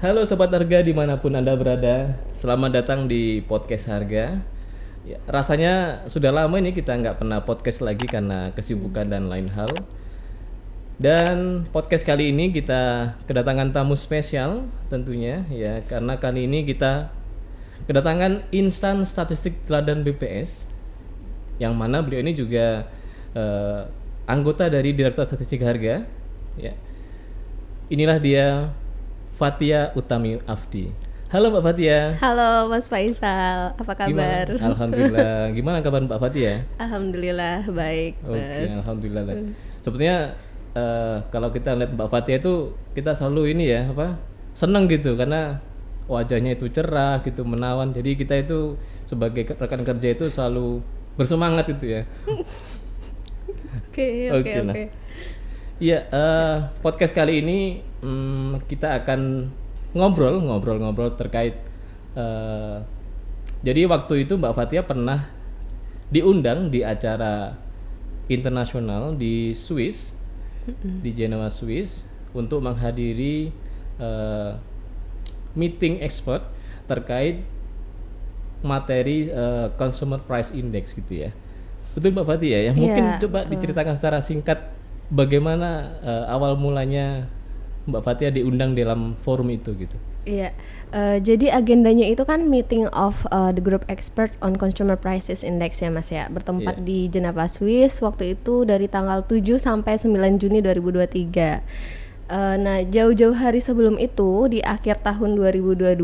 Halo Sobat Harga dimanapun Anda berada, selamat datang di Podcast Harga. Ya, rasanya sudah lama ini kita nggak pernah podcast lagi karena kesibukan dan lain hal. Dan podcast kali ini kita kedatangan tamu spesial tentunya ya, karena kali ini kita kedatangan insan statistik teladan BPS, yang mana beliau ini juga anggota dari Direktorat Statistik Harga. Ya. Inilah dia, Fathia Utami Afdi. Halo Mbak Fathia. Halo Mas Faisal, apa kabar? Gimana? Alhamdulillah. Gimana kabar Mbak Fathia? Alhamdulillah baik, Oke, Mas. alhamdulillah. Sepertinya kalau kita lihat Mbak Fathia itu kita selalu ini ya seneng gitu karena wajahnya itu cerah gitu, menawan. Jadi kita itu sebagai rekan kerja itu selalu bersemangat itu ya. Oke. Nah. Iya, podcast kali ini kita akan ngobrol terkait. Jadi waktu itu Mbak Fathia pernah diundang di acara internasional di Swiss, di Jenewa, Swiss, untuk menghadiri meeting expert terkait materi Consumer Price Index gitu ya. Betul Mbak Fathia ya? Mungkin coba diceritakan secara singkat bagaimana awal mulanya Mbak Fathia diundang dalam forum itu gitu. Iya, jadi agendanya itu kan meeting of the group experts on consumer prices index ya Mas ya, bertempat di Geneva, Swiss waktu itu dari tanggal 7 sampai 9 Juni 2023. Nah, jauh-jauh hari sebelum itu di akhir tahun 2022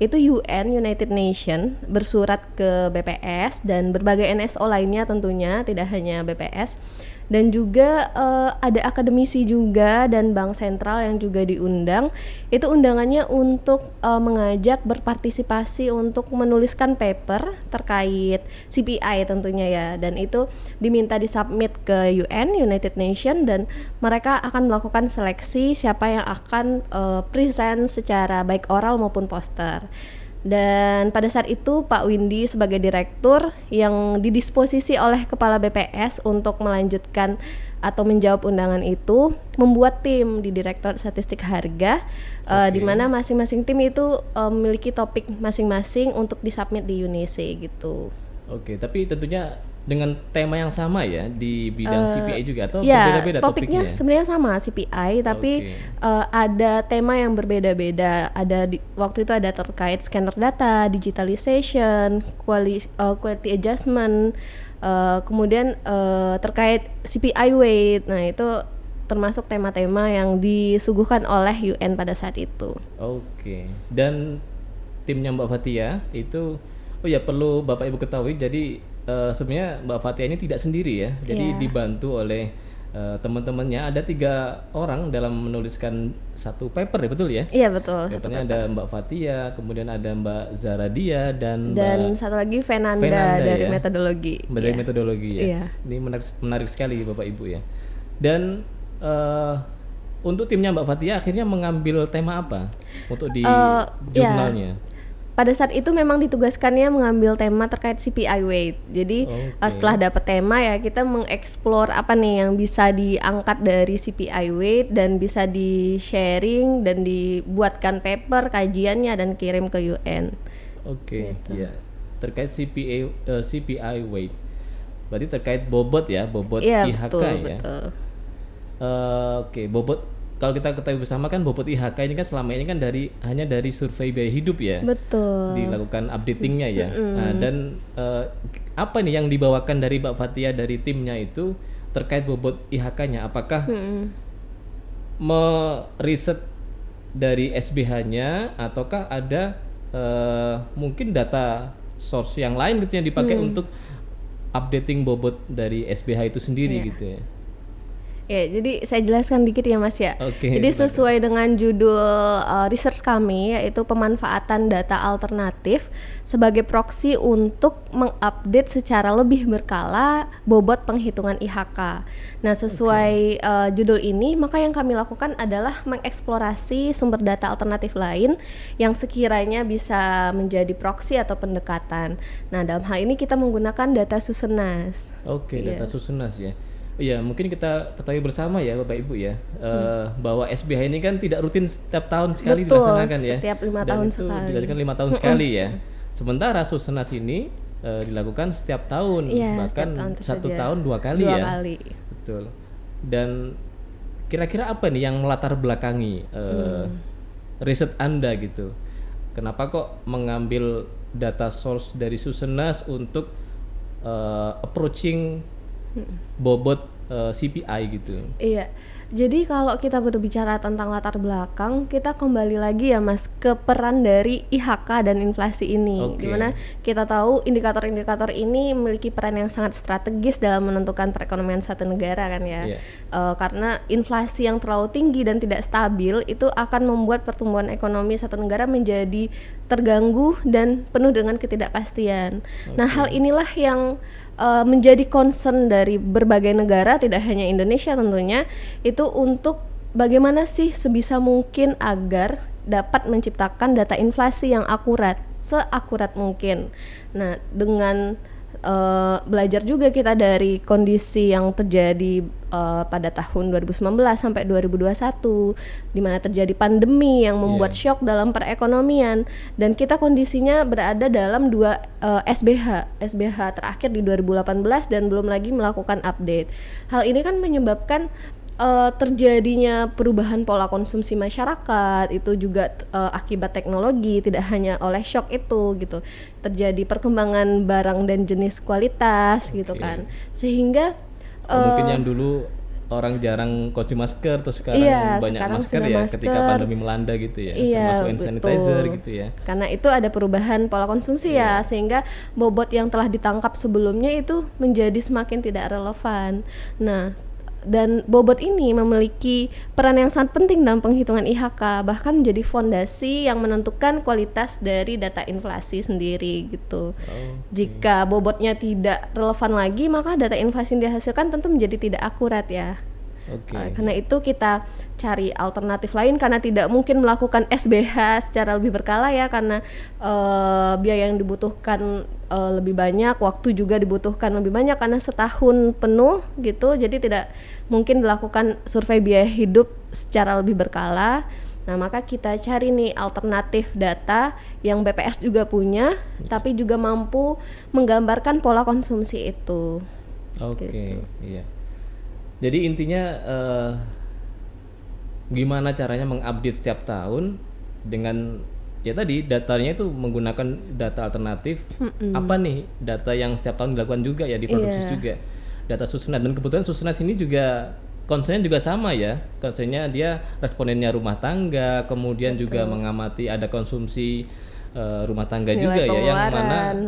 itu United Nation bersurat ke BPS dan berbagai NSO lainnya tentunya, tidak hanya BPS. Dan juga ada akademisi juga dan bank sentral yang juga diundang. Itu undangannya untuk mengajak berpartisipasi untuk menuliskan paper terkait CPI tentunya ya. Dan itu diminta disubmit ke United Nation dan mereka akan melakukan seleksi siapa yang akan present secara baik oral maupun poster. Dan pada saat itu Pak Windy sebagai direktur yang didisposisi oleh Kepala BPS untuk melanjutkan atau menjawab undangan itu membuat tim di Direktorat Statistik Harga, di mana masing-masing tim itu memiliki topik masing-masing untuk disubmit di UNICE gitu. Oke, tapi tentunya dengan tema yang sama ya di bidang CPI juga atau ya, berbeda-beda topiknya sebenarnya sama CPI tapi ada tema yang berbeda-beda. Waktu itu ada terkait scanner data, digitalization, quality adjustment, kemudian terkait CPI weight. Nah, itu termasuk tema-tema yang disuguhkan oleh UN pada saat itu. Oke. Dan timnya Mbak Fathia itu perlu Bapak Ibu ketahui, jadi sebenarnya Mbak Fathia ini tidak sendiri ya, jadi dibantu oleh teman-temannya. Ada 3 orang dalam menuliskan satu paper ya, betul ya? Iya betul. Papernya ada Mbak Fathia, kemudian ada Mbak Zaradia dan satu lagi Fenanda dari metodologi. Dari metodologi ya. Iya. Ini menarik sekali Bapak Ibu ya. Dan untuk timnya Mbak Fathia akhirnya mengambil tema apa untuk di jurnalnya? Pada saat itu memang ditugaskannya mengambil tema terkait CPI weight. Jadi setelah dapat tema ya kita mengeksplor apa nih yang bisa diangkat dari CPI weight dan bisa di-sharing dan dibuatkan paper kajiannya dan kirim ke UN. Oke, ya. Terkait CPI weight. Berarti terkait bobot ya, bobot IHK ya. Betul. Oke, bobot. Kalau kita ketahui bersama kan bobot IHK ini kan selama ini kan hanya dari survei biaya hidup ya. Betul. Dilakukan updatingnya ya. Nah, dan apa nih yang dibawakan dari Mbak Fathia dari timnya itu terkait bobot IHK-nya? Apakah meriset dari SBH-nya ataukah ada mungkin data source yang lain gitu yang dipakai untuk updating bobot dari SBH itu sendiri gitu ya? Ya, jadi saya jelaskan dikit ya Mas ya. Jadi silakan. sesuai dengan judul research kami, yaitu pemanfaatan data alternatif sebagai proksi untuk mengupdate secara lebih berkala bobot penghitungan IHK. Nah, sesuai judul ini, maka yang kami lakukan adalah mengeksplorasi sumber data alternatif lain yang sekiranya bisa menjadi proksi atau pendekatan. Nah, dalam hal ini kita menggunakan data Susenas. Data Susenas ya. Iya, mungkin kita ketahui bersama ya Bapak Ibu ya, bahwa SBH ini kan tidak rutin setiap tahun sekali Betul, dilaksanakan ya. setiap 5 Dan tahun itu sekali. dilakukan 5 tahun sekali ya. Sementara Susenas ini dilakukan setiap tahun, Iya, bahkan setiap tahun satu tersedia. tahun 2 kali 2 ya. kali. Betul. Dan kira-kira apa nih yang melatar belakangi riset Anda gitu? Kenapa kok mengambil data source dari Susenas untuk approaching bobot CPI gitu? Iya, jadi kalau kita berbicara tentang latar belakang, kita kembali lagi ya Mas ke peran dari IHK dan inflasi ini. Oke. Dimana kita tahu indikator-indikator ini memiliki peran yang sangat strategis dalam menentukan perekonomian suatu negara kan ya. Iya. Karena inflasi yang terlalu tinggi dan tidak stabil itu akan membuat pertumbuhan ekonomi satu negara menjadi terganggu dan penuh dengan ketidakpastian. Nah, hal inilah yang menjadi concern dari berbagai negara, tidak hanya Indonesia tentunya, itu untuk bagaimana sih sebisa mungkin agar dapat menciptakan data inflasi yang akurat, seakurat mungkin. Nah, dengan belajar juga kita dari kondisi yang terjadi pada tahun 2019 sampai 2021, di mana terjadi pandemi yang membuat shock dalam perekonomian, dan kita kondisinya berada dalam 2 SBH terakhir di 2018 dan belum lagi melakukan update. Hal ini kan menyebabkan terjadinya perubahan pola konsumsi masyarakat, itu juga akibat teknologi, tidak hanya oleh shock itu gitu. Terjadi perkembangan barang dan jenis kualitas gitu kan. Sehingga Mungkin yang dulu orang jarang konsumsi masker, terus sekarang iya, banyak sekarang masker sudah ya masker. ketika pandemi melanda gitu ya. Iya, Termasuk hand sanitizer betul. gitu ya. Karena itu ada perubahan pola konsumsi ya, sehingga bobot yang telah ditangkap sebelumnya itu menjadi semakin tidak relevan. Nah, dan bobot ini memiliki peran yang sangat penting dalam penghitungan IHK, bahkan menjadi fondasi yang menentukan kualitas dari data inflasi sendiri gitu. Jika bobotnya tidak relevan lagi, maka data inflasi yang dihasilkan tentu menjadi tidak akurat ya. Oke. Karena itu kita cari alternatif lain, karena tidak mungkin melakukan SBH secara lebih berkala ya, karena biaya yang dibutuhkan lebih banyak, waktu juga dibutuhkan lebih banyak karena setahun penuh gitu, jadi tidak mungkin dilakukan survei biaya hidup secara lebih berkala. Nah, maka kita cari nih alternatif data yang BPS juga punya, tapi juga mampu menggambarkan pola konsumsi itu. Oke, iya. Jadi intinya gimana caranya mengupdate setiap tahun dengan ya tadi datanya itu menggunakan data alternatif. Apa nih data yang setiap tahun dilakukan juga ya, diproduksi juga. Data Susenas, dan kebetulan Susenas ini juga concernnya juga sama ya. Concernnya dia respondennya rumah tangga, kemudian juga mengamati ada konsumsi rumah tangga Nilai juga ya, yang mana pengeluaran,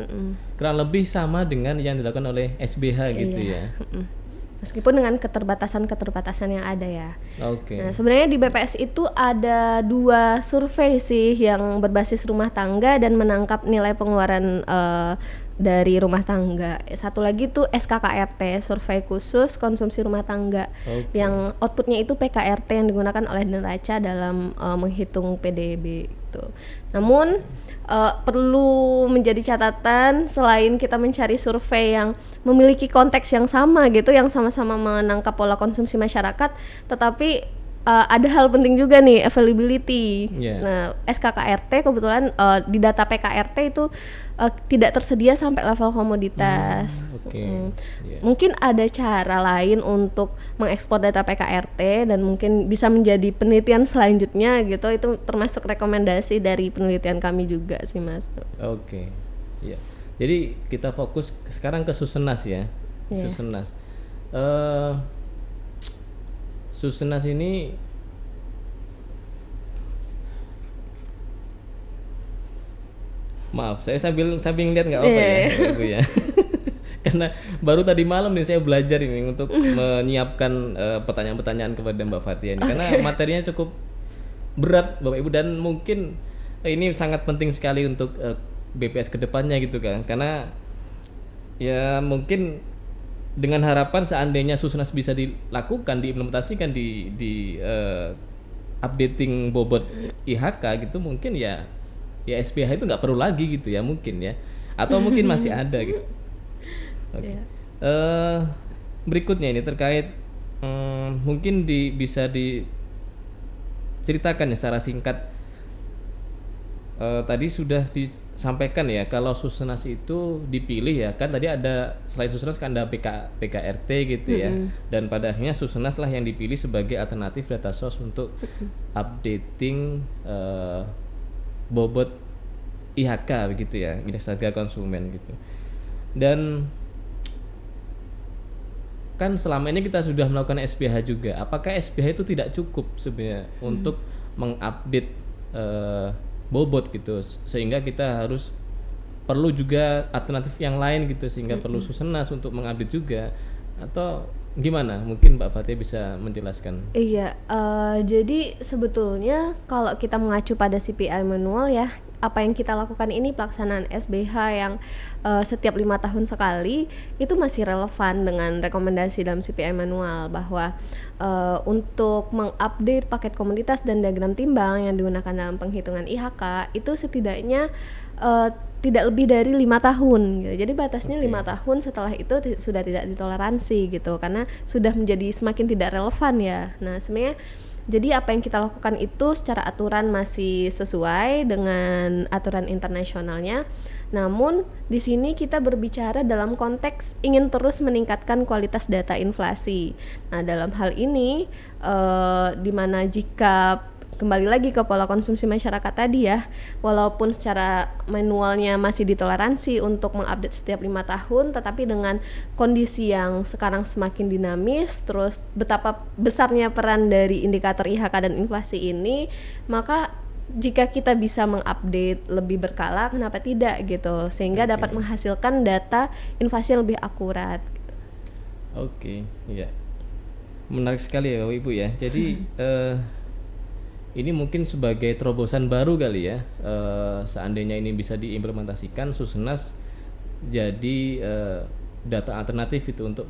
kurang lebih sama dengan yang dilakukan oleh SBH gitu ya. Meskipun dengan keterbatasan yang ada ya. Oke. Nah, sebenarnya di BPS itu ada 2 survei sih yang berbasis rumah tangga dan menangkap nilai pengeluaran dari rumah tangga. Satu lagi tuh SKKRT, survei khusus konsumsi rumah tangga, yang outputnya itu PKRT yang digunakan oleh neraca dalam menghitung PDB gitu. Namun perlu menjadi catatan, selain kita mencari survei yang memiliki konteks yang sama gitu, yang sama-sama menangkap pola konsumsi masyarakat, tetapi ada hal penting juga nih, availability. Nah, SKKRT kebetulan di data PKRT itu tidak tersedia sampai level komoditas. Mungkin ada cara lain untuk mengekspor data PKRT dan mungkin bisa menjadi penelitian selanjutnya gitu. Itu termasuk rekomendasi dari penelitian kami juga sih Mas. Oke. Iya. Jadi kita fokus sekarang ke Susenas ya. Susenas. Susenas ini maaf, saya sambil ngeliat nggak apa-apa ya, Bu ya. Karena baru tadi malam nih saya belajar ini untuk menyiapkan pertanyaan-pertanyaan kepada Mbak Fathia ini, karena materinya cukup berat Bapak Ibu, dan mungkin ini sangat penting sekali untuk BPS kedepannya gitu kan, karena ya mungkin dengan harapan seandainya Susenas bisa dilakukan, diimplementasikan di updating bobot IHK gitu, mungkin ya SPH itu nggak perlu lagi gitu ya mungkin ya, atau mungkin masih ada gitu. Oke. berikutnya ini terkait mungkin bisa diceritakan ya secara singkat. Tadi sudah disampaikan ya kalau Susenas itu dipilih ya kan, tadi ada selain Susenas kan ada PKRT gitu ya, dan pada akhirnya Susenas lah yang dipilih sebagai alternatif data source untuk updating bobot IHK begitu ya, indeks harga konsumen gitu. Dan kan selama ini kita sudah melakukan SPH juga. Apakah SPH itu tidak cukup sebenarnya untuk mengupdate bobot gitu, sehingga kita harus perlu juga alternatif yang lain gitu, sehingga perlu Susenas untuk mengupdate juga, atau gimana? Mungkin Mbak Fatia bisa menjelaskan. Iya, jadi sebetulnya kalau kita mengacu pada CPI manual ya, apa yang kita lakukan ini pelaksanaan SBH yang setiap 5 tahun sekali itu masih relevan dengan rekomendasi dalam CPI manual, bahwa untuk mengupdate paket komoditas dan diagram timbang yang digunakan dalam penghitungan IHK itu setidaknya tidak lebih dari 5 tahun gitu. Jadi batasnya 5 tahun, setelah itu sudah tidak ditoleransi gitu, karena sudah menjadi semakin tidak relevan ya. Nah sebenarnya jadi apa yang kita lakukan itu secara aturan masih sesuai dengan aturan internasionalnya. Namun di sini kita berbicara dalam konteks ingin terus meningkatkan kualitas data inflasi. Nah dalam hal ini di mana jika kembali lagi ke pola konsumsi masyarakat tadi ya, walaupun secara manualnya masih ditoleransi untuk mengupdate setiap 5 tahun, tetapi dengan kondisi yang sekarang semakin dinamis, terus betapa besarnya peran dari indikator IHK dan inflasi ini, maka jika kita bisa mengupdate lebih berkala, kenapa tidak gitu, sehingga dapat menghasilkan data inflasi yang lebih akurat. Oke, iya. Menarik sekali ya Bapak Ibu ya. Jadi ini mungkin sebagai terobosan baru kali ya, seandainya ini bisa diimplementasikan, Susenas jadi data alternatif itu untuk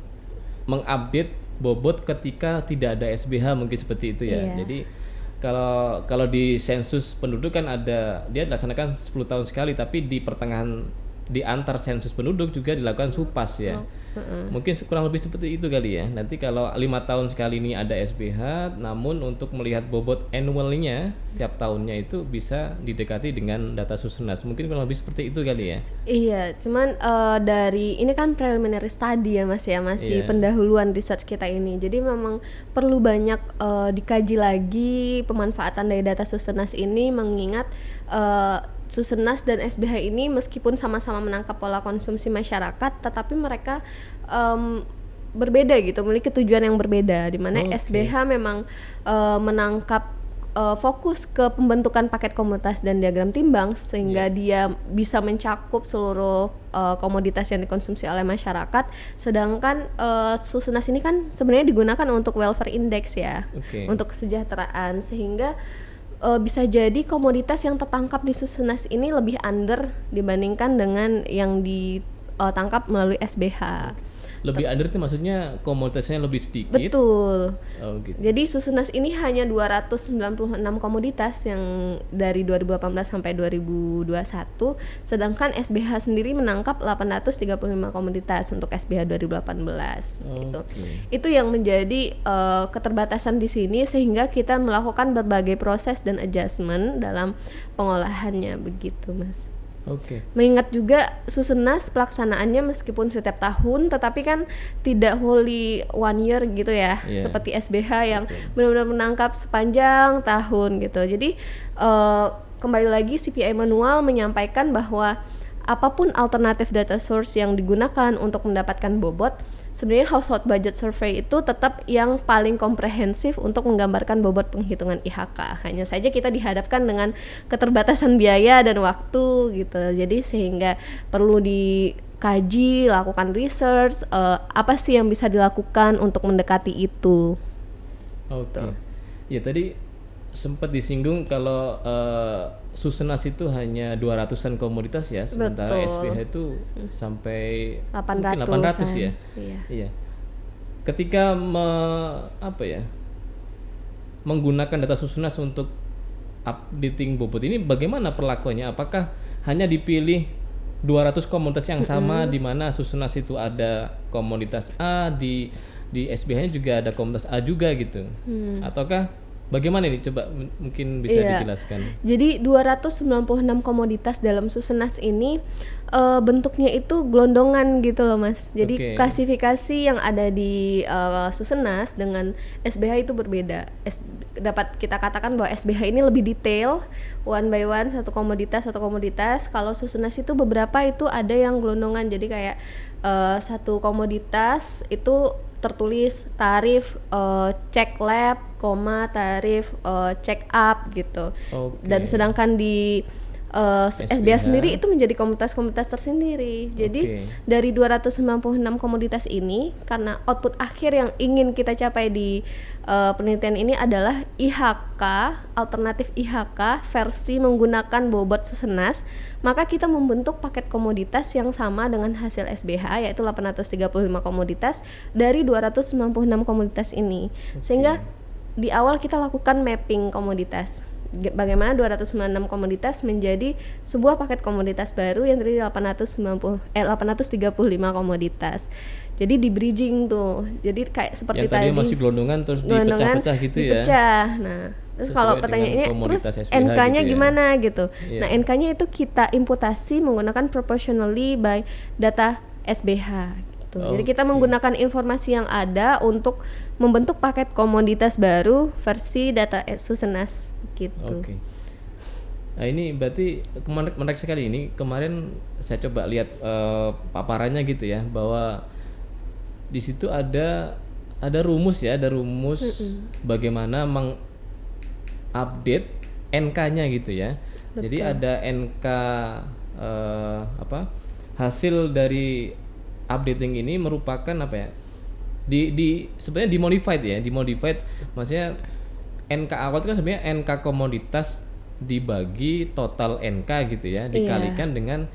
mengupdate bobot ketika tidak ada SBH, mungkin seperti itu ya. Jadi kalau di sensus penduduk kan ada, dia dilaksanakan 10 tahun sekali, tapi di pertengahan di antar sensus penduduk juga dilakukan SUPAS ya. Mungkin kurang lebih seperti itu kali ya. Nanti kalau 5 tahun sekali ini ada SBH, namun untuk melihat bobot annualnya setiap tahunnya itu bisa didekati dengan data Susenas. Mungkin kurang lebih seperti itu kali ya. Iya, cuman dari ini kan preliminary study ya Mas ya, masih pendahuluan research kita ini. Jadi memang perlu banyak dikaji lagi pemanfaatan dari data Susenas ini, mengingat Susenas dan SBH ini meskipun sama-sama menangkap pola konsumsi masyarakat, tetapi mereka berbeda gitu, memiliki tujuan yang berbeda, di mana SBH memang menangkap fokus ke pembentukan paket komoditas dan diagram timbang, sehingga dia bisa mencakup seluruh komoditas yang dikonsumsi oleh masyarakat. Sedangkan Susenas ini kan sebenarnya digunakan untuk welfare index ya, untuk kesejahteraan, sehingga bisa jadi komoditas yang tertangkap di Susenas ini lebih under dibandingkan dengan yang ditangkap melalui SBH. Lebih under itu maksudnya komoditasnya lebih sedikit. Betul. Gitu. Jadi Susenas ini hanya 296 komoditas yang dari 2018 sampai 2021, sedangkan SBH sendiri menangkap 835 komoditas untuk SBH 2018 gitu. Itu yang menjadi keterbatasan di sini, sehingga kita melakukan berbagai proses dan adjustment dalam pengolahannya begitu, Mas. Mengingat juga Susenas pelaksanaannya meskipun setiap tahun, tetapi kan tidak wholly 1 year gitu ya, seperti SBH yang benar-benar menangkap sepanjang tahun gitu. Jadi kembali lagi CPI manual menyampaikan bahwa apapun alternatif data source yang digunakan untuk mendapatkan bobot, sebenarnya household budget survey itu tetap yang paling komprehensif untuk menggambarkan bobot penghitungan IHK. Hanya saja kita dihadapkan dengan keterbatasan biaya dan waktu gitu. Jadi sehingga perlu dikaji, lakukan research, apa sih yang bisa dilakukan untuk mendekati itu. Ya tadi sempat disinggung kalau Susenas itu hanya 200-an komoditas ya, sementara SBH itu sampai 800 ya. Iya. Ketika menggunakan data Susenas untuk updating bobot ini, bagaimana perlakuannya? Apakah hanya dipilih 200 komoditas yang sama, di mana Susenas itu ada komoditas A, di SBH-nya juga ada komoditas A juga gitu. Ataukah bagaimana ini? Coba mungkin bisa dijelaskan. Jadi 296 komoditas dalam Susenas ini bentuknya itu gelondongan gitu loh Mas. Jadi klasifikasi yang ada di Susenas dengan SBH itu berbeda. Dapat kita katakan bahwa SBH ini lebih detail, one by one, satu komoditas. Kalau Susenas itu beberapa itu ada yang gelondongan. Jadi kayak satu komoditas itu tertulis tarif cek lab, tarif check up gitu. Dan sedangkan di SBH sendiri itu menjadi komoditas tersendiri. Jadi dari 296 komoditas ini, karena output akhir yang ingin kita capai di penelitian ini adalah IHK, alternatif IHK versi menggunakan bobot Susenas, maka kita membentuk paket komoditas yang sama dengan hasil SBH, yaitu 835 komoditas dari 296 komoditas ini. Sehingga di awal kita lakukan mapping komoditas. Bagaimana 296 komoditas menjadi sebuah paket komoditas baru yang terdiri 835 komoditas. Jadi di bridging tuh. Jadi kayak seperti yang tadi masih gelondongan terus dipecah-pecah gitu ya. Nah, terus kalau pertanyaannya terus NK-nya gitu gimana gitu. Nah, NK-nya itu kita imputasi menggunakan proportionally by data SBH. Jadi kita menggunakan informasi yang ada untuk membentuk paket komoditas baru versi data Susenas gitu. Nah ini berarti menarik sekali ini. Kemarin saya coba lihat paparannya gitu ya, bahwa di situ ada rumus ya, bagaimana mengupdate NK-nya gitu ya. Betul. Jadi ada NK hasil dari updating ini merupakan apa ya? Sebenarnya dimodified maksudnya NK awal itu kan sebenarnya NK komoditas dibagi total NK gitu ya, dikalikan dengan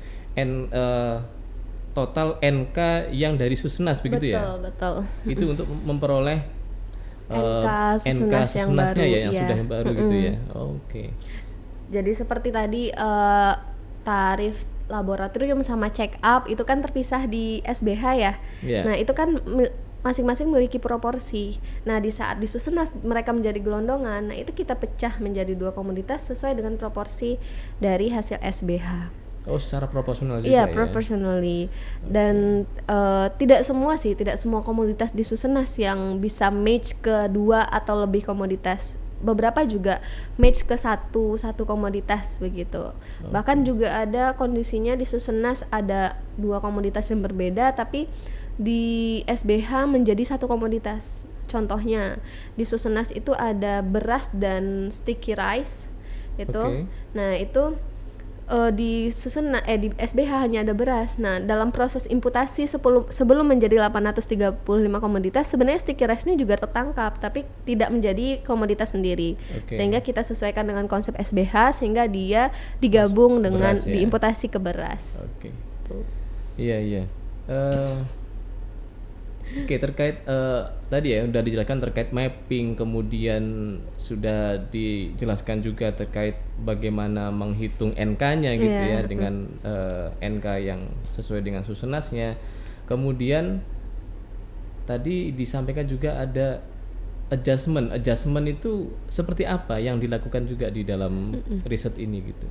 total NK yang dari Susenas begitu ya. Betul. Itu untuk memperoleh NK Susenasnya yang sudah baru gitu ya. Jadi seperti tadi tarif laboratorium sama check up itu kan terpisah di SBH ya. Nah, itu kan masing-masing memiliki proporsi. Nah, di saat di Susenas mereka menjadi gelondongan, nah itu kita pecah menjadi dua komoditas sesuai dengan proporsi dari hasil SBH. Secara proporsional juga ya? Iya, proportionally. Dan tidak semua komoditas di Susenas yang bisa match ke dua atau lebih komoditas. Beberapa juga match ke satu komoditas begitu. Bahkan juga ada kondisinya di Susenas ada dua komoditas yang berbeda, tapi di SBH menjadi satu komoditas. Contohnya di Susenas itu ada beras dan sticky rice itu. Nah itu di SBH hanya ada beras. Nah, dalam proses imputasi sebelum menjadi 835 komoditas, sebenarnya sticky rice ini juga tertangkap tapi tidak menjadi komoditas sendiri. Sehingga kita sesuaikan dengan konsep SBH sehingga dia digabung dengan beras, diimputasi ke beras. Iya. Terkait tadi ya udah dijelaskan terkait mapping, kemudian sudah dijelaskan juga terkait bagaimana menghitung NK-nya gitu ya dengan NK yang sesuai dengan Susenasnya. Kemudian tadi disampaikan juga ada adjustment itu seperti apa yang dilakukan juga di dalam riset ini gitu.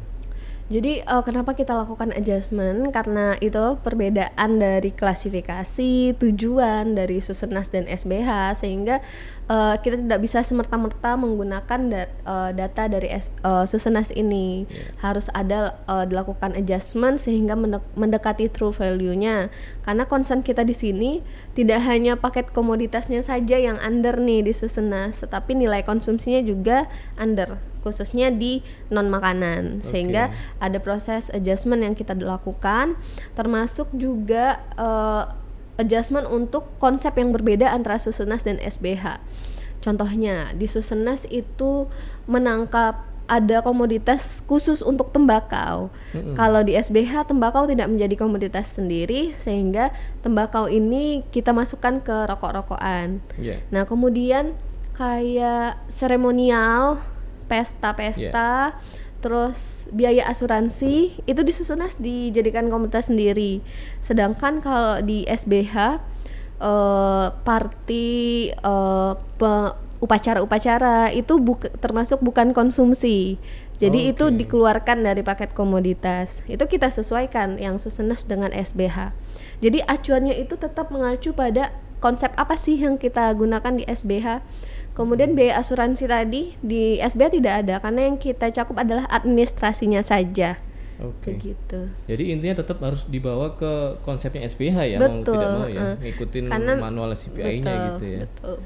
Jadi kenapa kita lakukan adjustment? Karena itu perbedaan dari klasifikasi, tujuan dari Susenas dan SBH, sehingga kita tidak bisa semerta-merta menggunakan data dari Susenas ini. Harus ada dilakukan adjustment sehingga mendekati true value-nya. Karena concern kita di sini tidak hanya paket komoditasnya saja yang under nih di Susenas, tetapi nilai konsumsinya juga under, khususnya di non makanan. Sehingga ada proses adjustment yang kita lakukan, termasuk juga adjustment untuk konsep yang berbeda antara Susenas dan SBH. Contohnya di Susenas itu menangkap ada komoditas khusus untuk tembakau. Kalau di SBH tembakau tidak menjadi komoditas sendiri, sehingga tembakau ini kita masukkan ke rokok-rokokan. Nah, kemudian kayak seremonial, pesta-pesta, Terus biaya asuransi itu di Susenas dijadikan komoditas sendiri. Sedangkan kalau di SBH party upacara-upacara itu termasuk bukan konsumsi. Jadi itu dikeluarkan dari paket komoditas. Itu kita sesuaikan yang Susenas dengan SBH. Jadi acuannya itu tetap mengacu pada konsep apa sih yang kita gunakan di SBH. Kemudian biaya asuransi tadi di SBH tidak ada karena yang kita cakup adalah administrasinya saja. Oke. Begitu. Jadi intinya tetap harus dibawa ke konsepnya SPH ya, mau Betul. tidak mau ya, ngikutin Karena manual CPI-nya gitu ya. Betul.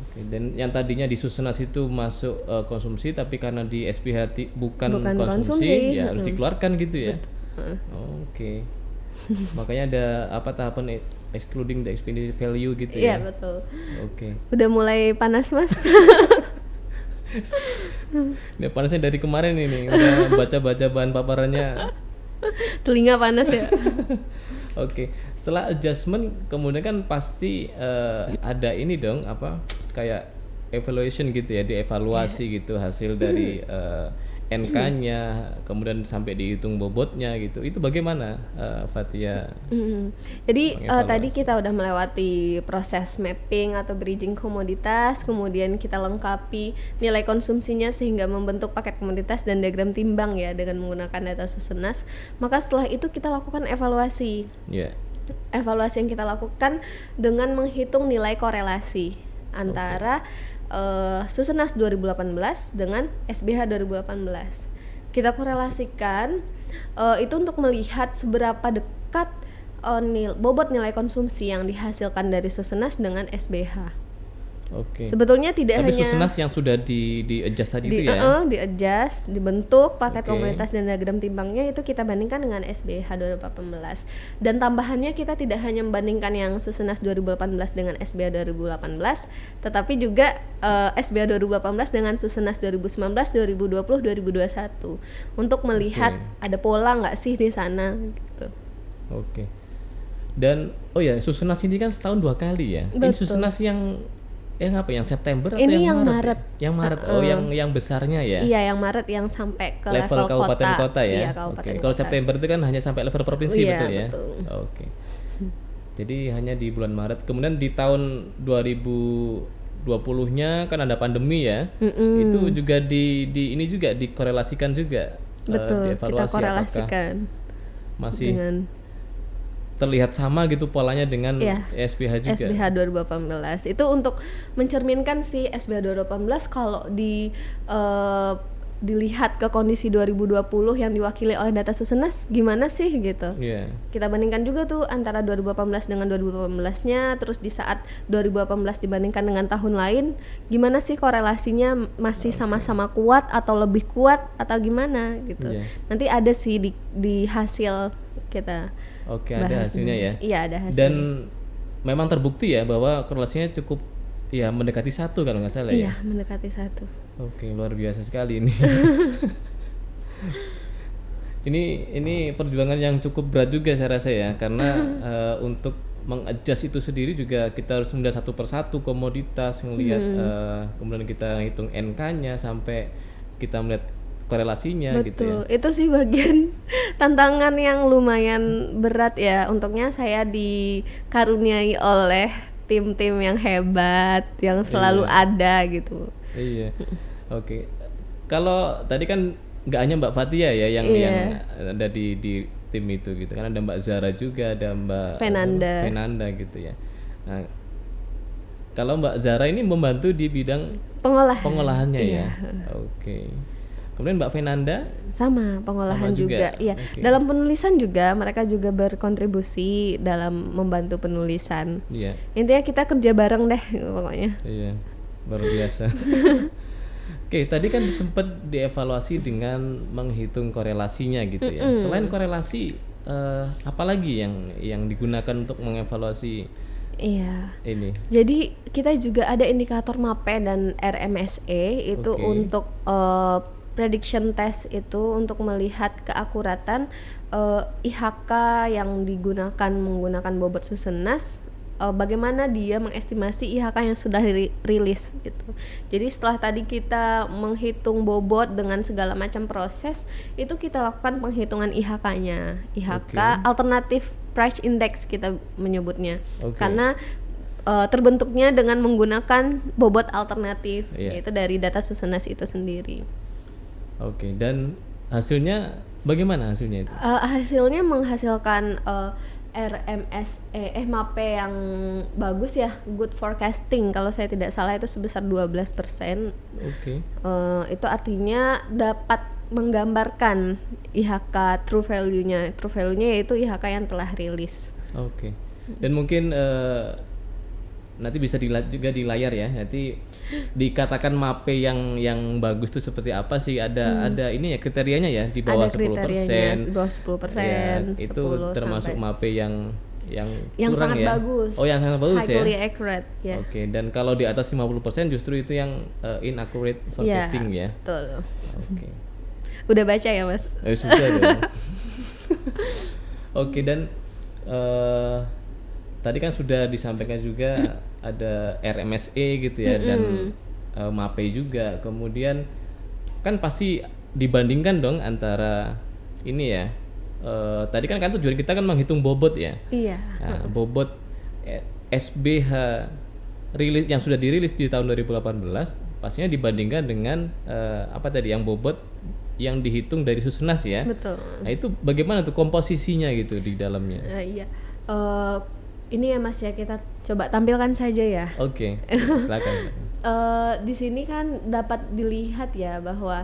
Oke, dan yang tadinya di Susenas itu masuk konsumsi, tapi karena di SPH bukan konsumsi, ya harus dikeluarkan gitu ya. Oke. Makanya ada apa tahapan excluding the expected value gitu ya. Iya, betul. Oke. Udah mulai panas, Mas. Ini panasnya dari kemarin ini, udah baca-baca bahan paparannya. Telinga panas ya. Oke, setelah adjustment kemudian kan pasti ada ini dong, apa kayak evaluation gitu ya, dievaluasi gitu hasil dari NK-nya, kemudian sampai dihitung bobotnya gitu. Itu bagaimana Fathia? Jadi tadi kita udah melewati proses mapping atau bridging komoditas, kemudian kita lengkapi nilai konsumsinya sehingga membentuk paket komoditas dan diagram timbang ya dengan menggunakan data Susenas. Maka setelah itu kita lakukan evaluasi. Yeah. Evaluasi yang kita lakukan dengan menghitung nilai korelasi antara Susenas 2018 dengan SBH 2018. Kita korelasikan itu untuk melihat seberapa dekat bobot nilai konsumsi yang dihasilkan dari Susenas dengan SBH. Oke. Sebetulnya tidak Tapi hanya Susenas yang sudah di adjust tadi itu ya. Di-adjust, dibentuk paket Oke. komoditas dan diagram timbangnya itu kita bandingkan dengan SBH 2018. Dan tambahannya kita tidak hanya membandingkan yang Susenas 2018 dengan SBH 2018, tetapi juga SBH 2018 dengan Susenas 2019, 2020, 2021 untuk melihat ada pola nggak sih di sana gitu. Oke. Dan Susenas ini kan setahun 2 kali ya. Ini Betul. Susenas yang apa, yang September atau Ini yang yang Maret? Maret. Yang Maret. yang besarnya ya. Iya, yang Maret yang sampai ke level kabupaten kota ya. Iya, kabupaten Oke. Kalau kota. September itu kan hanya sampai level provinsi, Iya, betul ya. betul. Oke. Jadi hanya di bulan Maret. Kemudian di tahun 2020-nya kan ada pandemi ya. Itu juga ini juga dikorelasikan juga. Betul, dievaluasi kita korelasikan masih dengan terlihat sama gitu polanya dengan SPH juga. SBH 2018 itu untuk mencerminkan si SBH 2018 kalau dilihat ke kondisi 2020 yang diwakili oleh data Susenas gimana sih gitu. Yeah. Kita bandingkan juga tuh antara 2018 dengan 2018-nya, terus di saat 2018 dibandingkan dengan tahun lain, gimana sih korelasinya, masih sama-sama kuat atau lebih kuat atau gimana gitu. Yeah. Nanti ada sih di hasil kita. Oke, ada hasilnya ya. Iya, ada hasilnya. Dan memang terbukti ya bahwa korelasinya cukup ya mendekati 1 kalau nggak salah ya. Iya, mendekati 1. Oke, luar biasa sekali ini. ini perjuangan yang cukup berat juga saya rasa ya, karena untuk mengadjust itu sendiri juga kita harus melihat satu persatu komoditas, ngelihat kemudian kita hitung NK-nya sampai kita melihat korelasinya. Betul, gitu ya. itu sih bagian tantangan yang lumayan berat ya. Untungnya saya dikaruniai oleh tim-tim yang hebat, yang selalu ada gitu. Iya. Oke. Kalau tadi kan nggak hanya Mbak Fathia ya yang ada di tim itu gitu. Kan ada Mbak Zara juga, ada Mbak Fenanda gitu ya. Nah, kalau Mbak Zara ini membantu di bidang pengolahannya ya. Oke. Kemudian Mbak Fenanda sama pengolahan juga. Iya. Okay. Dalam penulisan juga mereka juga berkontribusi dalam membantu penulisan. Iya. Intinya kita kerja bareng deh pokoknya. Iya. Luar biasa. Oke, tadi kan sempat dievaluasi dengan menghitung korelasinya gitu ya. Selain korelasi, apa lagi yang digunakan untuk mengevaluasi? Iya. Ini. Jadi kita juga ada indikator MAPE dan RMSE itu untuk prediction test itu untuk melihat keakuratan IHK yang digunakan menggunakan bobot Susenas bagaimana dia mengestimasi IHK yang sudah rilis gitu. Jadi setelah tadi kita menghitung bobot dengan segala macam proses, itu kita lakukan penghitungan IHK-nya. IHK alternative price index kita menyebutnya. Karena terbentuknya dengan menggunakan bobot alternatif, yaitu dari data Susenas itu sendiri. Dan hasilnya bagaimana hasilnya itu? Hasilnya menghasilkan MAP yang bagus ya, good forecasting kalau saya tidak salah itu sebesar 12%. Itu artinya dapat menggambarkan IHK true value-nya. True value-nya yaitu IHK yang telah rilis. Dan mungkin nanti bisa dilihat juga di layar ya. Nanti dikatakan MAP yang bagus itu seperti apa sih? Ada ini ya kriterianya ya, di bawah 10%. Di bawah 10%. Itu 10 termasuk MAP yang kurang sangat ya. Bagus. Yang sangat bagus ya. Highly accurate ya. Dan kalau di atas 50% justru itu yang inaccurate forecasting ya. Betul. Udah baca ya, Mas? Sudah dong. Dan tadi kan sudah disampaikan juga ada RMSE gitu ya, dan MAP juga. Kemudian kan pasti dibandingkan dong antara ini ya. Tadi kan tujuan kita kan menghitung bobot ya. Nah, bobot SBH rilis yang sudah dirilis di tahun 2018 pastinya dibandingkan dengan yang bobot yang dihitung dari Susenas ya. Betul. Nah, itu bagaimana tuh komposisinya gitu di dalamnya? Ini ya Mas ya, kita coba tampilkan saja ya. Silakan. Di sini kan dapat dilihat ya bahwa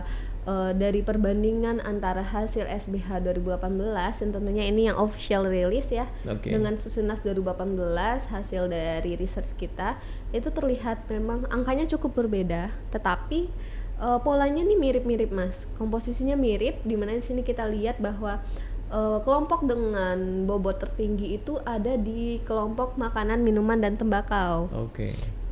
dari perbandingan antara hasil SBH 2018 yang tentunya ini yang official release ya, dengan Susenas 2018 hasil dari research kita, itu terlihat memang angkanya cukup berbeda, tetapi polanya nih mirip-mirip Mas, komposisinya mirip, dimana di sini kita lihat bahwa kelompok dengan bobot tertinggi itu ada di kelompok makanan, minuman, dan tembakau.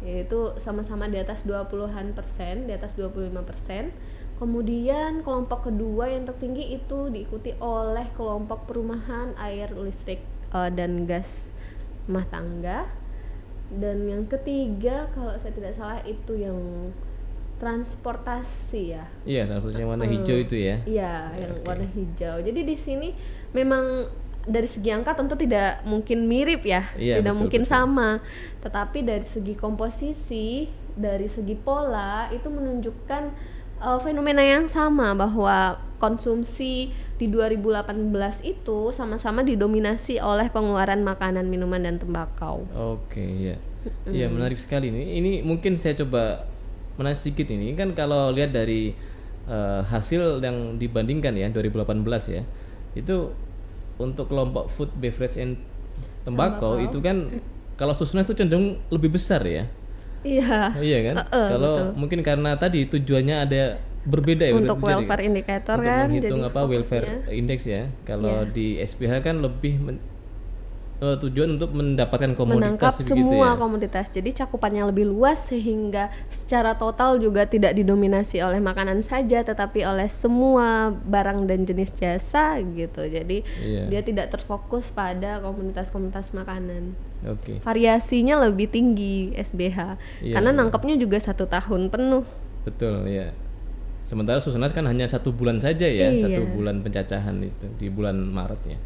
Yaitu sama-sama di atas 20-an persen, di atas 25%. Kemudian kelompok kedua yang tertinggi itu diikuti oleh kelompok perumahan, air, listrik, dan gas rumah tangga. Dan yang ketiga kalau saya tidak salah itu yang transportasi ya. Iya, transportasi yang warna hijau itu ya. Iya, yang warna hijau. Jadi di sini memang dari segi angka tentu tidak mungkin mirip ya, tidak mungkin sama. Tetapi dari segi komposisi, dari segi pola itu menunjukkan fenomena yang sama, bahwa konsumsi di 2018 itu sama-sama didominasi oleh pengeluaran makanan, minuman, dan tembakau. Iya, menarik sekali nih. Ini mungkin saya coba menarik sedikit ini kan, kalau lihat dari hasil yang dibandingkan ya 2018 ya, itu untuk kelompok food, beverage, and tembakau itu kan kalau Susenas itu cenderung lebih besar ya. Iya kan? Kalau mungkin karena tadi tujuannya ada berbeda ya untuk welfare indicator untuk kan, menghitung jadi welfare index ya. Kalau di SPH kan lebih tujuan untuk mendapatkan komoditas, menangkap semua komoditas, jadi cakupannya lebih luas sehingga secara total juga tidak didominasi oleh makanan saja, tetapi oleh semua barang dan jenis jasa gitu. Jadi dia tidak terfokus pada komunitas-komunitas makanan. Variasinya lebih tinggi SBH karena nangkepnya juga 1 tahun penuh. Betul ya. Sementara Susenas kan hanya 1 bulan saja ya, 1 bulan pencacahan itu di bulan Maret ya.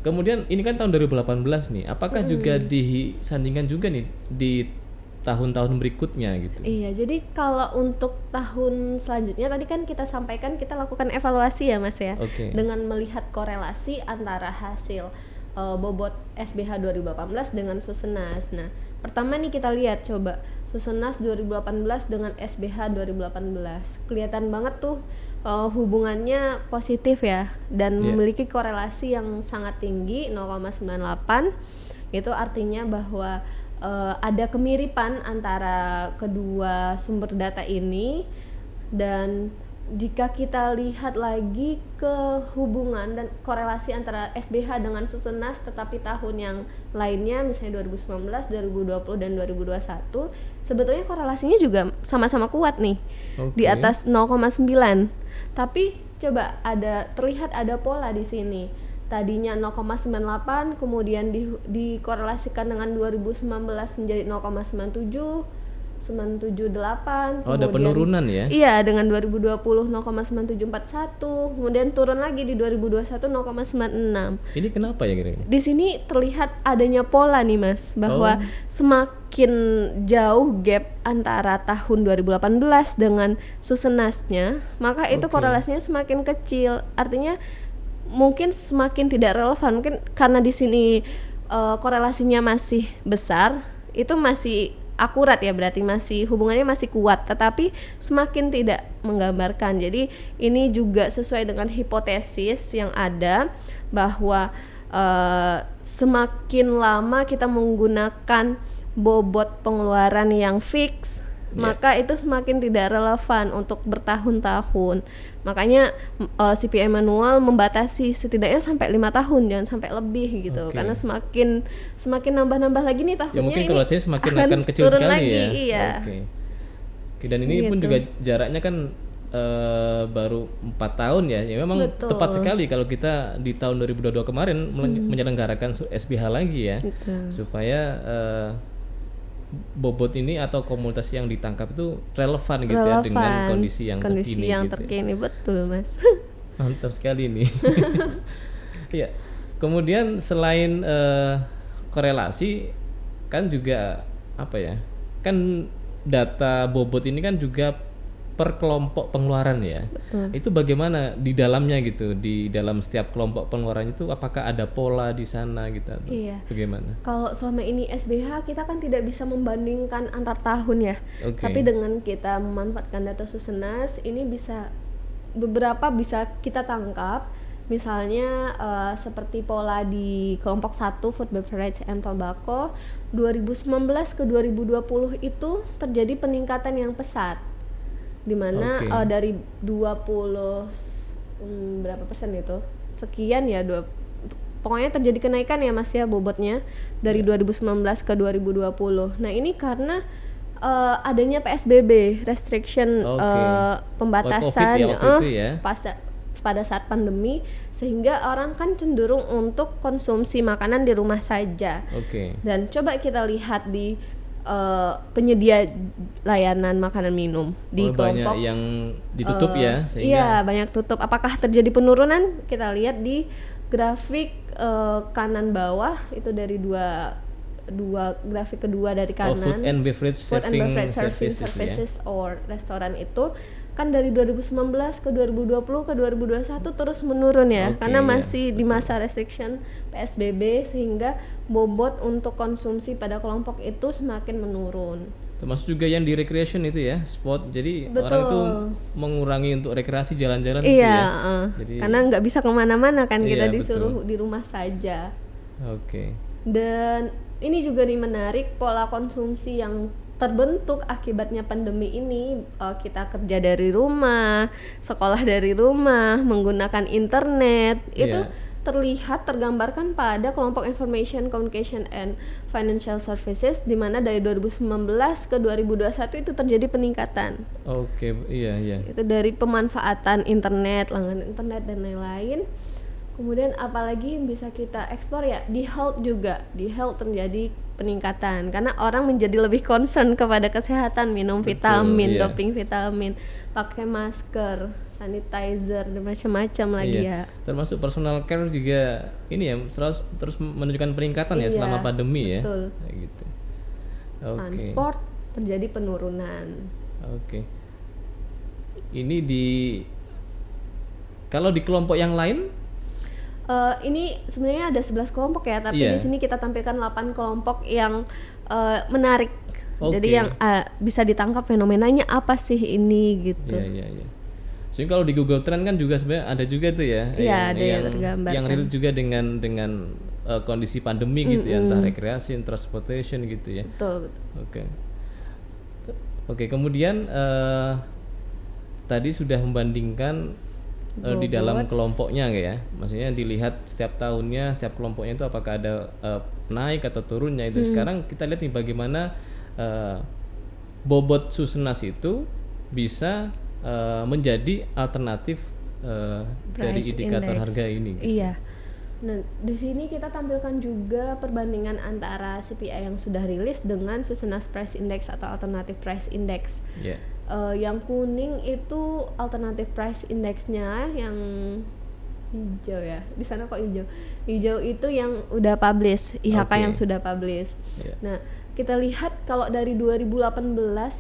Kemudian ini kan tahun 2018 nih, apakah juga disandingkan juga nih di tahun-tahun berikutnya gitu? Iya, jadi kalau untuk tahun selanjutnya tadi kan kita sampaikan kita lakukan evaluasi ya Mas ya, dengan melihat korelasi antara hasil bobot SBH 2018 dengan Susenas. Nah, pertama nih kita lihat coba Susenas 2018 dengan SBH 2018, kelihatan banget tuh hubungannya positif ya, dan memiliki korelasi yang sangat tinggi 0,98. Itu artinya bahwa ada kemiripan antara kedua sumber data ini. Dan jika kita lihat lagi ke hubungan dan korelasi antara SBH dengan Susenas tetapi tahun yang lainnya misalnya 2019, 2020, dan 2021, sebetulnya korelasinya juga sama-sama kuat nih, di atas 0,9. Tapi coba terlihat ada pola di sini. tadinya 0,98, kemudian dikorelasikan dengan 2019 menjadi 0,97, 978. Oh, ada penurunan ya? Iya, dengan 2020 0,9741, kemudian turun lagi di 2021 0,96. Ini kenapa ya kira-kira? Di sini terlihat adanya pola nih Mas, bahwa semakin jauh gap antara tahun 2018 dengan Susenasnya, maka itu korelasinya semakin kecil. Artinya mungkin semakin tidak relevan, mungkin karena di sini korelasinya masih besar, itu masih akurat ya, berarti masih hubungannya masih kuat, tetapi semakin tidak menggambarkan. Jadi ini juga sesuai dengan hipotesis yang ada bahwa semakin lama kita menggunakan bobot pengeluaran yang fix, maka itu semakin tidak relevan untuk bertahun-tahun. Makanya CPI manual membatasi setidaknya sampai 5 tahun, jangan sampai lebih gitu. Karena semakin nambah-nambah lagi nih tahunnya, ya mungkin ini kalau saya semakin akan kecil sekali lagi, ya. Iya. Oke, dan ini pun juga jaraknya kan baru 4 tahun ya. Ya memang tepat sekali kalau kita di tahun 2022 kemarin menyelenggarakan SBH lagi ya. Supaya bobot ini atau komunitas yang ditangkap itu relevan gitu ya dengan kondisi yang terkini. Betul Mas. Mantap sekali nih. Ya, kemudian selain korelasi kan juga apa ya, kan data bobot ini kan juga per kelompok pengeluaran ya. Itu bagaimana di dalamnya gitu, di dalam setiap kelompok pengeluaran itu apakah ada pola di sana gitu? Iya. Bagaimana? Kalau selama ini SBH kita kan tidak bisa membandingkan antar tahun ya. Tapi dengan kita memanfaatkan data Susenas ini beberapa bisa kita tangkap. Misalnya seperti pola di kelompok 1 food, beverage, and tobacco 2019 ke 2020 itu terjadi peningkatan yang pesat, dimana dari 20 berapa persen itu sekian ya, pokoknya terjadi kenaikan ya Mas ya bobotnya dari 2019 ke 2020. Nah ini karena adanya PSBB, restriction, pembatasan ya, waktu itu ya. Pada saat pandemi, sehingga orang kan cenderung untuk konsumsi makanan di rumah saja. Dan coba kita lihat di penyedia layanan makanan minum di kelompok banyak yang ditutup ya, sehingga iya banyak tutup. Apakah terjadi penurunan? Kita lihat di grafik kanan bawah itu dari dua grafik kedua dari kanan. Food and beverage services or restoran itu kan dari 2019 ke 2020 ke 2021 terus menurun ya, karena masih di masa restriction PSBB, sehingga bobot untuk konsumsi pada kelompok itu semakin menurun. Termasuk juga yang di recreation itu ya, spot. Jadi orang itu mengurangi untuk rekreasi jalan-jalan gitu ya. Jadi karena nggak bisa kemana-mana kan, kita disuruh di rumah saja. Dan ini juga nih menarik, pola konsumsi yang terbentuk akibatnya pandemi ini. Kita kerja dari rumah, sekolah dari rumah, menggunakan internet, itu terlihat tergambarkan pada kelompok Information, Communication, and Financial Services, di mana dari 2019 ke 2021 itu terjadi peningkatan. Itu dari pemanfaatan internet, langganan internet dan lain-lain. Kemudian apalagi yang bisa kita eksplor ya, di health juga. Di health terjadi peningkatan karena orang menjadi lebih concern kepada kesehatan, minum vitamin, doping vitamin, pakai masker, sanitizer dan macam-macam lagi ya. Termasuk personal care juga ini ya, terus menunjukkan peningkatan ya selama pandemi ya. Gitu. Transport terjadi penurunan. Ini kalau di kelompok yang lain? Ini sebenarnya ada 11 kelompok ya, tapi di sini kita tampilkan 8 kelompok yang menarik. Jadi yang bisa ditangkap fenomenanya apa sih ini gitu. Jadi kalau di Google Trend kan juga sebenarnya ada juga tuh ya, ada yang tergambar. Yang relate juga dengan kondisi pandemi gitu ya, entah rekreasi, transportation gitu ya. Betul. Oke, kemudian tadi sudah membandingkan di dalam kelompoknya ya, maksudnya dilihat setiap tahunnya, setiap kelompoknya itu apakah ada naik atau turunnya itu. Sekarang kita lihat nih bagaimana bobot Susenas itu bisa menjadi alternatif dari indikator harga ini. Iya. Nah, di sini kita tampilkan juga perbandingan antara CPI yang sudah rilis dengan Susunas Price Index atau Alternative Price Index. Yeah. Yang kuning itu Alternative Price Index-nya, yang hijau ya. Di sana kok hijau? Hijau itu yang udah publish, IHK yang sudah publish. Yeah. Nah, kita lihat kalau dari 2018,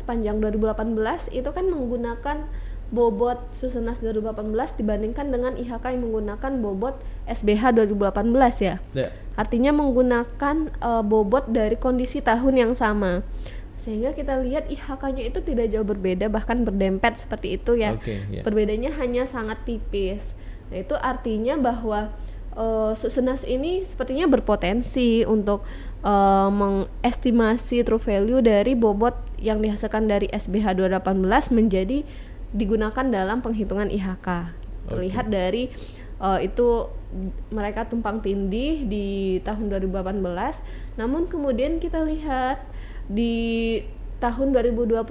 panjang 2018 itu kan menggunakan bobot Susunas 2018 dibandingkan dengan IHK yang menggunakan bobot SBH 2018 ya. Yeah. Artinya menggunakan bobot dari kondisi tahun yang sama. Sehingga kita lihat IHK-nya itu tidak jauh berbeda, bahkan berdempet seperti itu ya. Perbedaannya hanya sangat tipis. Nah, itu artinya bahwa Susunas ini sepertinya berpotensi untuk mengestimasi true value dari bobot yang dihasilkan dari SBH 2018 menjadi digunakan dalam penghitungan IHK. Terlihat dari itu mereka tumpang tindih di tahun 2018. Namun kemudian kita lihat di tahun 2020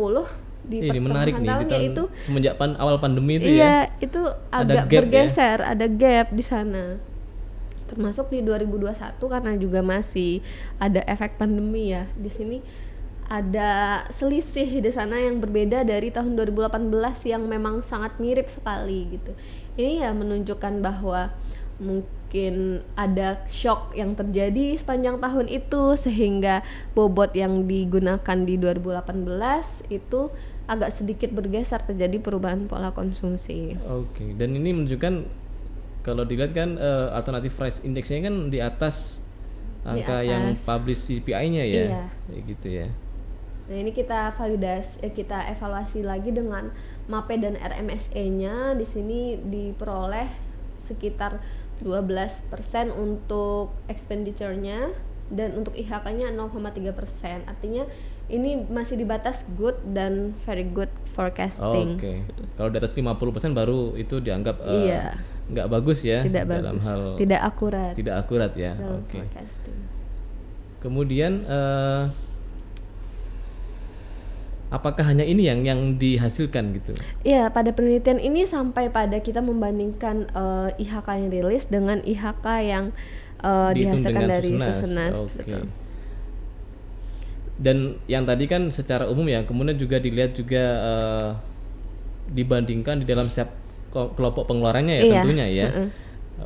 di ini menarik nih, tahunnya di itu semenjak awal pandemi itu iya, itu agak gap bergeser, ada gap di sana. Termasuk di 2021 karena juga masih ada efek pandemi ya. Di sini ada selisih di sana yang berbeda dari tahun 2018 yang memang sangat mirip sekali gitu. Ini ya menunjukkan bahwa mungkin ada shock yang terjadi sepanjang tahun itu sehingga bobot yang digunakan di 2018 itu agak sedikit bergeser, terjadi perubahan pola konsumsi. Oke. Dan ini menunjukkan kalau dilihat kan Alternative Price Index-nya kan di atas angka yang publish CPI-nya ya. Iya. Kayak gitu ya. Nah, ini kita kita evaluasi lagi dengan MAPE dan RMSE-nya. Di sini diperoleh sekitar 12% untuk expenditure-nya dan untuk IHK-nya 0,3%. Artinya ini masih di batas good dan very good forecasting. Oke. Kalau di atas 50% baru itu dianggap nggak bagus ya, tidak dalam bagus. hal tidak akurat ya. Oke. Kemudian apakah hanya ini yang dihasilkan gitu? Iya, pada penelitian ini sampai pada kita membandingkan IHK yang rilis dengan IHK yang dihasilkan dari Susunas. Betul. Dan yang tadi kan secara umum ya, kemudian juga dilihat juga dibandingkan di dalam setiap kelompok pengeluarannya ya, tentunya ya.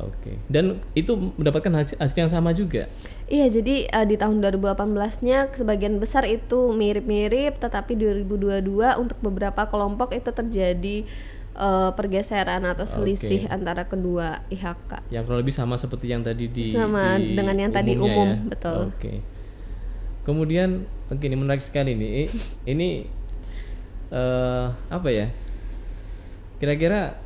Oke. Dan itu mendapatkan hasil yang sama juga? Iya, jadi di tahun 2018-nya sebagian besar itu mirip-mirip, tetapi 2022 untuk beberapa kelompok itu terjadi pergeseran atau selisih antara kedua IHK. Yang kurang lebih sama seperti yang tadi sama dengan yang tadi umum ya? Betul. Oke. Kemudian ini menarik sekali nih. Ini apa ya? Kira-kira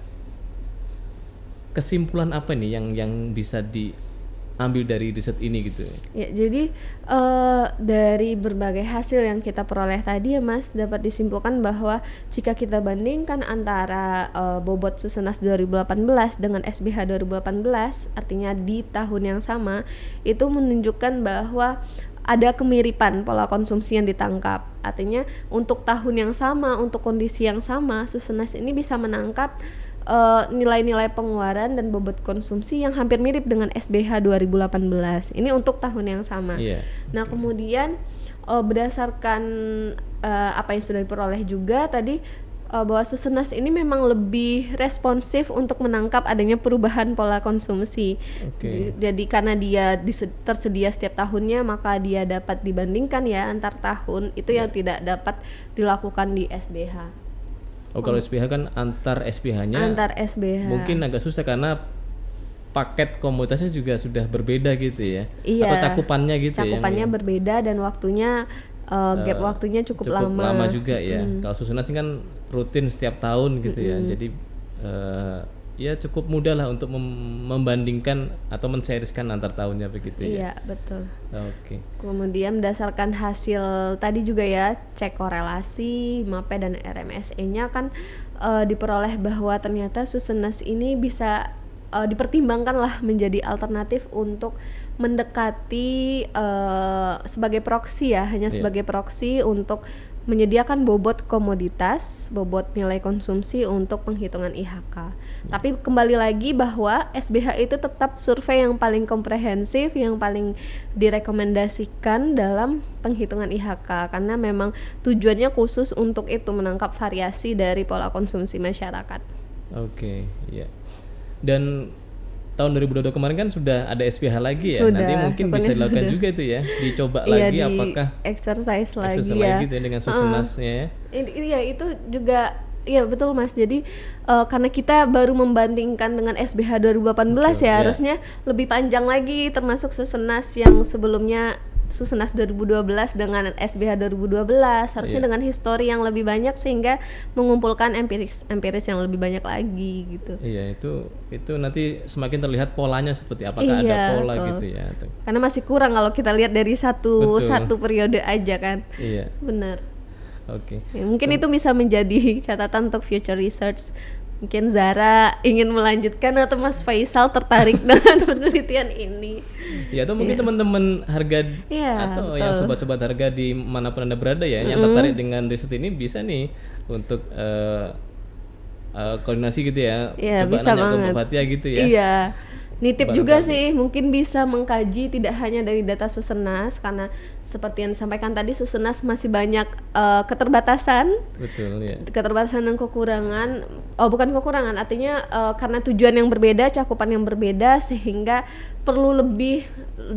kesimpulan apa nih yang bisa diambil dari riset ini gitu? Ya, jadi dari berbagai hasil yang kita peroleh tadi ya Mas, dapat disimpulkan bahwa jika kita bandingkan antara bobot Susunas 2018 dengan SBH 2018, artinya di tahun yang sama, itu menunjukkan bahwa ada kemiripan pola konsumsi yang ditangkap. Artinya untuk tahun yang sama, untuk kondisi yang sama, Susunas ini bisa menangkap nilai-nilai pengeluaran dan bobot konsumsi yang hampir mirip dengan SBH 2018. Ini untuk tahun yang sama. Nah, kemudian berdasarkan apa yang sudah diperoleh juga tadi, bahwa Susunas ini memang lebih responsif untuk menangkap adanya perubahan pola konsumsi. Jadi karena dia tersedia setiap tahunnya, maka dia dapat dibandingkan ya antar tahun. Itu yang tidak dapat dilakukan di SBH. Kalau SBH kan antar SBH-nya mungkin agak susah karena paket komoditasnya juga sudah berbeda gitu ya. Iya, atau cakupannya gitu ya. Cakupannya berbeda dan waktunya gap waktunya cukup lama juga ya. Kalau Susunas ini kan rutin setiap tahun gitu ya. Jadi ya cukup mudah lah untuk membandingkan atau menseriskan antar tahunnya begitu ya. Iya, betul. Oke. Kemudian berdasarkan hasil tadi juga ya, cek korelasi MAPE dan RMSE-nya kan diperoleh bahwa ternyata Susunas ini bisa dipertimbangkan lah menjadi alternatif untuk mendekati sebagai proxy ya, hanya sebagai proxy untuk menyediakan bobot komoditas, bobot nilai konsumsi untuk penghitungan IHK. Tapi kembali lagi bahwa SBH itu tetap survei yang paling komprehensif, yang paling direkomendasikan dalam penghitungan IHK, karena memang tujuannya khusus untuk itu, menangkap variasi dari pola konsumsi masyarakat. Oke, ya. Dan tahun 2022 kemarin kan sudah ada SPH lagi ya. Sudah, nanti mungkin bisa dilakukan juga itu ya, dicoba lagi apakah exercise lagi gitu ya dengan susunasnya ya. Iya, itu juga iya betul Mas. Jadi karena kita baru membandingkan dengan SBH 2018 Betul, ya, ya. harusnya lebih panjang lagi, termasuk susunas yang sebelumnya Susunas 2012 dengan SBH 2012 harusnya Iya. dengan histori yang lebih banyak sehingga mengumpulkan empiris yang lebih banyak lagi gitu. Iya, itu nanti semakin terlihat polanya seperti apakah ada pola betul. gitu ya. Karena masih kurang kalau kita lihat dari Betul. satu periode aja kan. Iya. Benar. Oke. Ya, mungkin itu bisa menjadi catatan untuk future research. Mungkin Zara ingin melanjutkan atau Mas Faisal tertarik dengan penelitian ini. Ya, atau mungkin teman-teman harga Iya, atau betul. yang sobat-sobat harga di manapun Anda berada ya, yang tertarik dengan riset ini bisa nih untuk koordinasi gitu ya. Iya, Coba bisa nanya ke banget. Mbak Fatia gitu ya. Iya. Nitip Barangkali. juga sih, mungkin bisa mengkaji tidak hanya dari data Susenas, karena seperti yang disampaikan tadi Susenas masih banyak keterbatasan Betul ya. keterbatasan dan kekurangan. Bukan kekurangan, artinya karena tujuan yang berbeda, cakupan yang berbeda, sehingga perlu lebih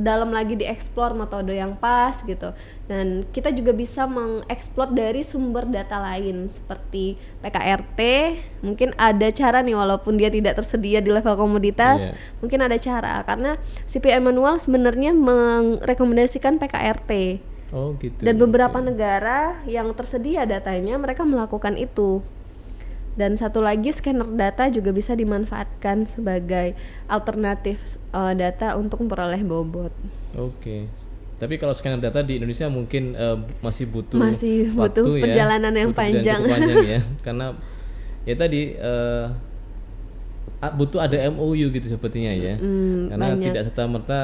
dalam lagi dieksplor metode yang pas gitu. Dan kita juga bisa mengeksplor dari sumber data lain seperti PKRT. Mungkin ada cara nih, walaupun dia tidak tersedia di level komoditas, mungkin ada cara, karena CPI manual sebenarnya merekomendasikan PKRT. Oh gitu. Dan beberapa negara yang tersedia datanya mereka melakukan itu. Dan satu lagi, scanner data juga bisa dimanfaatkan sebagai alternatif data untuk memperoleh bobot. Oke. Tapi kalau scanner data di Indonesia mungkin masih butuh waktu perjalanan ya, yang panjang. cukup panjang ya, karena ya tadi butuh ada MOU gitu sepertinya ya, karena banyak. tidak serta-merta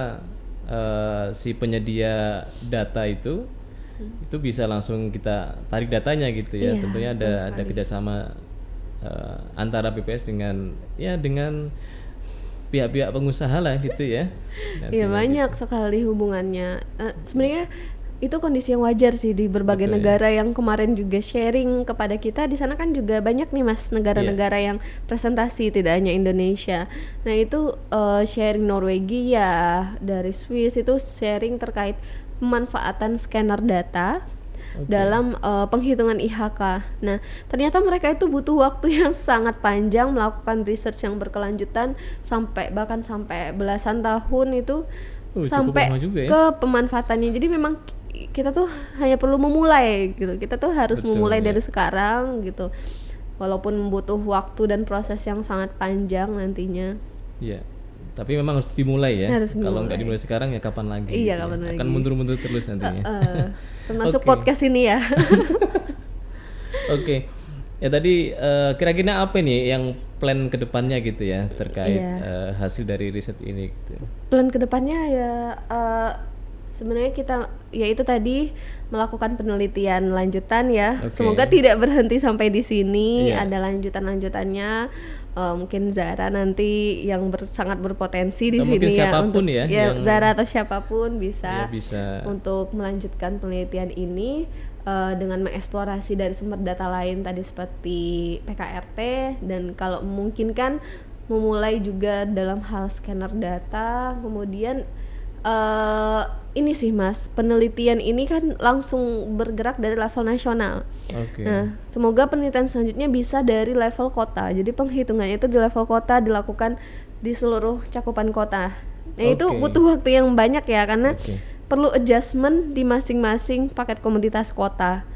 si penyedia data itu bisa langsung kita tarik datanya gitu ya. Iya, Tentunya ada kerjasama antara BPS dengan pihak-pihak pengusaha lah gitu ya. Iya, banyak sekali hubungannya. Sebenarnya itu kondisi yang wajar sih di berbagai Betul, negara yang kemarin juga sharing kepada kita. Di sana kan juga banyak nih Mas negara-negara yang presentasi, tidak hanya Indonesia. Nah itu sharing Norwegia, dari Swiss itu sharing terkait pemanfaatan scanner data dalam penghitungan IHK. Nah, ternyata mereka itu butuh waktu yang sangat panjang melakukan research yang berkelanjutan bahkan sampai belasan tahun itu sampai juga ya. ke pemanfaatannya. Jadi memang kita tuh hanya perlu memulai gitu. Kita tuh harus memulai dari sekarang gitu. Walaupun butuh waktu dan proses yang sangat panjang nantinya. Iya. Tapi memang harus dimulai ya. Kalau nggak dimulai sekarang ya kapan lagi? Iya, gitu kapan ya. lagi. Akan mundur-mundur terus nantinya. Termasuk podcast ini ya. Oke. Ya tadi kira-kira apa nih yang plan kedepannya gitu ya terkait hasil dari riset ini gitu. Plan kedepannya ya sebenarnya kita ya itu tadi melakukan penelitian lanjutan ya. Semoga tidak berhenti sampai di sini. Ada lanjutannya. Mungkin Zara nanti yang sangat berpotensi di sini ya untuk Zara atau siapapun bisa untuk melanjutkan penelitian ini dengan mengeksplorasi dari sumber data lain tadi seperti PKRT, dan kalau memungkinkan memulai juga dalam hal scanner data. Kemudian ini sih Mas, penelitian ini kan langsung bergerak dari level nasional. Nah, semoga penelitian selanjutnya bisa dari level kota. Jadi penghitungannya itu di level kota, dilakukan di seluruh cakupan kota. Nah, itu butuh waktu yang banyak ya, karena perlu adjustment di masing-masing paket komoditas kota.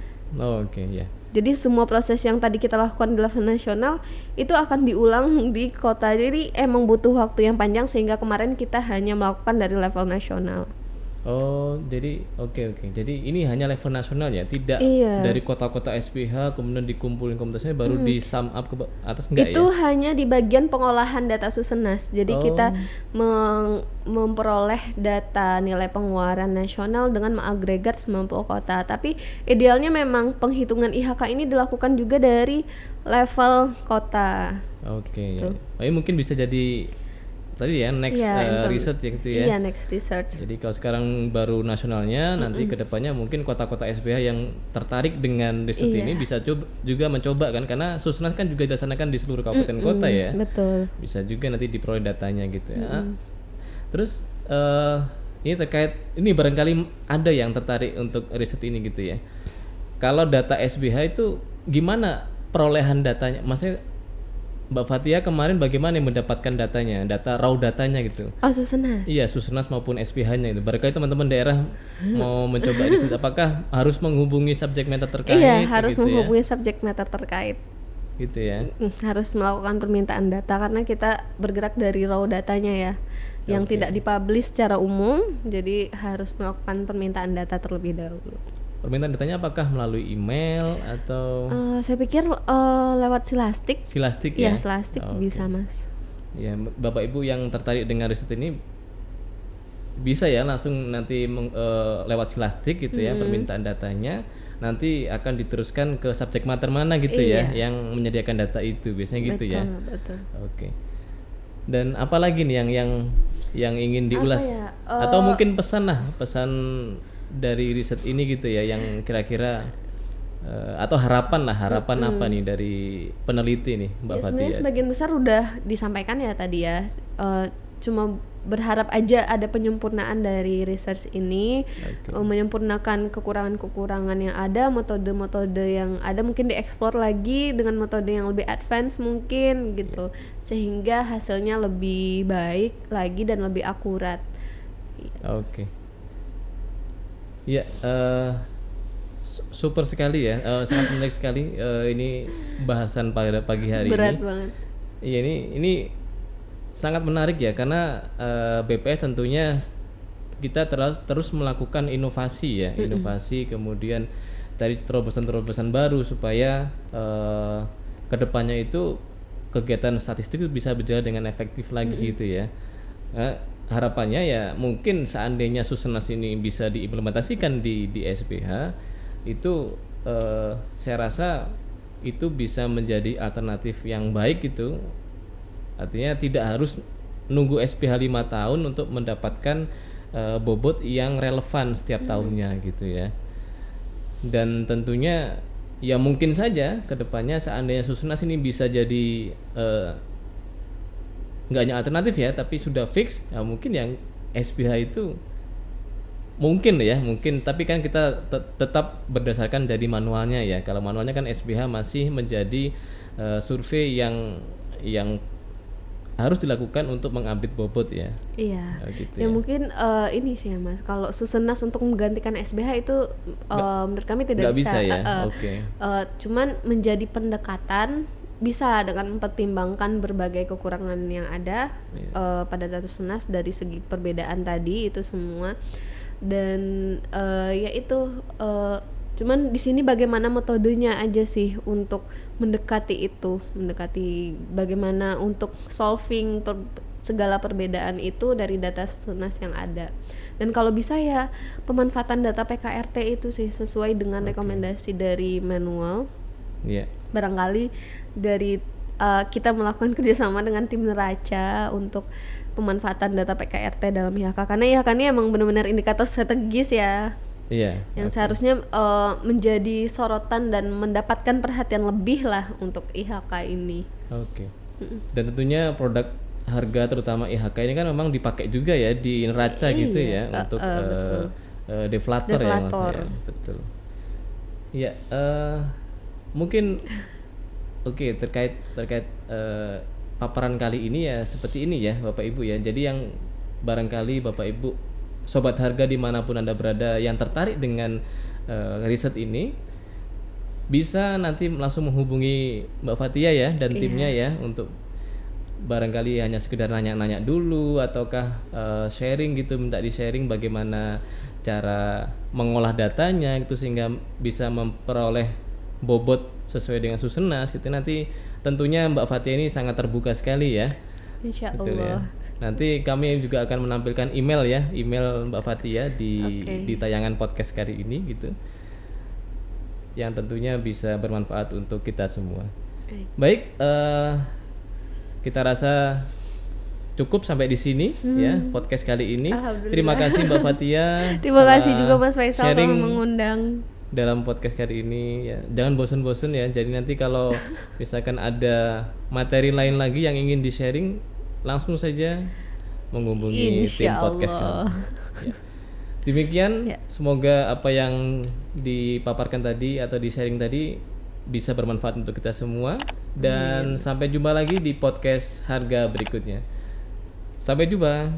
Jadi semua proses yang tadi kita lakukan di level nasional itu akan diulang di kota. Jadi emang butuh waktu yang panjang, sehingga kemarin kita hanya melakukan dari level nasional. Oh, jadi oke. Jadi ini hanya level nasional ya, tidak Iya. dari kota-kota SPH kemudian dikumpulin komunitasnya baru di sum up ke atas enggak Itu ya? hanya di bagian pengolahan data Susenas. Jadi kita Oh, memperoleh data nilai pengeluaran nasional dengan mengagregat 90 kota. Tapi idealnya memang penghitungan IHK ini dilakukan juga dari level kota. oke ya. Tuh. Oh, ini mungkin bisa jadi tadi ya next Iya, research ya gitu ya. Iya, next research. Jadi kalau sekarang baru nasionalnya, nanti kedepannya mungkin kota-kota SPH yang tertarik dengan riset Iya. ini bisa juga mencoba kan, karena Susnas kan juga dilaksanakan di seluruh kabupaten kota ya. Betul. Bisa juga nanti diperoleh datanya gitu ya. Terus ini terkait ini barangkali ada yang tertarik untuk riset ini gitu ya. Kalau data SBH itu gimana perolehan datanya? Maksudnya Mbak Fatia kemarin bagaimana mendapatkan datanya, data raw datanya gitu? Oh, Susenas. Iya, Susnas maupun SPH-nya itu. Barangkali teman-teman daerah mau mencoba riset, apakah harus menghubungi subjek matter terkait Iya, harus gitu ya? menghubungi subjek matter terkait. Gitu ya. Harus melakukan permintaan data karena kita bergerak dari raw datanya ya, yang tidak dipublish secara umum, jadi harus melakukan permintaan data terlebih dahulu. Permintaan datanya apakah melalui email atau Saya pikir lewat Silastik. silastik Ya, ya? Silastik Oh, bisa, Mas. ya, Bapak Ibu yang tertarik dengan riset ini bisa ya langsung nanti lewat silastik gitu ya permintaan datanya, nanti akan diteruskan ke subjek matter mana gitu ya yang menyediakan data itu, biasanya gitu ya. Betul. Oke. Dan apalagi nih yang ingin diulas ya? atau mungkin pesan dari riset ini gitu ya yang kira-kira atau harapan apa nih dari peneliti nih Mbak Ya, Fatia? sebenarnya sebagian besar udah disampaikan ya tadi ya. Cuma berharap aja ada penyempurnaan dari research ini, menyempurnakan kekurangan-kekurangan yang ada, metode-metode yang ada mungkin dieksplor lagi dengan metode yang lebih advance mungkin gitu, sehingga hasilnya lebih baik lagi dan lebih akurat. Oke. Ya, super sekali ya, sangat menarik sekali ini bahasan pada pagi hari Berat ini. banget. Iya, ini sangat menarik ya karena BPS tentunya kita terus melakukan inovasi ya, inovasi kemudian cari terobosan-terobosan baru supaya kedepannya itu kegiatan statistik itu bisa berjalan dengan efektif lagi gitu ya. Harapannya ya mungkin seandainya Susenas ini bisa diimplementasikan di SPH itu saya rasa itu bisa menjadi alternatif yang baik gitu. Artinya tidak harus nunggu SPH 5 tahun untuk mendapatkan bobot yang relevan setiap tahunnya gitu ya. Dan tentunya ya mungkin saja kedepannya seandainya Susenas ini bisa jadi nggak hanya alternatif ya, tapi sudah fix, ya mungkin yang SPH itu mungkin, tapi kan kita tetap berdasarkan dari manualnya ya. Kalau manualnya kan SPH masih menjadi survei yang harus dilakukan untuk mengupdate bobot ya. Iya. Gitu Ya mungkin ini sih ya Mas. Kalau Susenas untuk menggantikan SBH itu menurut kami tidak nggak bisa ya. Cuman menjadi pendekatan bisa dengan mempertimbangkan berbagai kekurangan yang ada pada data Susenas dari segi perbedaan tadi itu semua. Dan ya itu cuman di sini bagaimana metodenya aja sih untuk mendekati bagaimana untuk solving segala perbedaan itu dari data Susenas yang ada. Dan kalau bisa ya pemanfaatan data PKRT itu sih sesuai dengan rekomendasi dari manual. Barangkali dari kita melakukan kerjasama dengan tim neraca untuk pemanfaatan data PKRT dalam IHK, karena IHK ini emang benar-benar indikator strategis ya. Yang seharusnya menjadi sorotan dan mendapatkan perhatian lebih lah untuk IHK ini. Dan tentunya produk harga terutama IHK ini kan memang dipakai juga ya di neraca gitu ya untuk deflator ya maksudnya. Betul. Ya, mungkin terkait paparan kali ini ya seperti ini ya Bapak Ibu ya. Jadi yang barangkali Bapak Ibu Sobat Harga dimanapun Anda berada yang tertarik dengan riset ini bisa nanti langsung menghubungi Mbak Fatia ya dan timnya ya untuk barangkali hanya sekedar nanya-nanya dulu ataukah sharing gitu, minta di-sharing bagaimana cara mengolah datanya gitu sehingga bisa memperoleh bobot sesuai dengan Susenas gitu. Nanti tentunya Mbak Fathia ini sangat terbuka sekali ya. Insya Betul ya. Allah. Nanti kami juga akan menampilkan email ya, email Mbak Fathia di tayangan podcast kali ini gitu. Yang tentunya bisa bermanfaat untuk kita semua. Baik, kita rasa cukup sampai di sini ya podcast kali ini. Terima kasih Mbak Fathia. Terima kasih juga Mas Faisal telah sharing mengundang dalam podcast kali ini ya. Jangan bosen-bosen ya. Jadi nanti kalau misalkan ada materi lain lagi yang ingin di-sharing, langsung saja menghubungi tim podcast kami. Ya. Demikian, semoga apa yang dipaparkan tadi atau di-sharing tadi bisa bermanfaat untuk kita semua. Dan sampai jumpa lagi di podcast harga berikutnya. Sampai jumpa.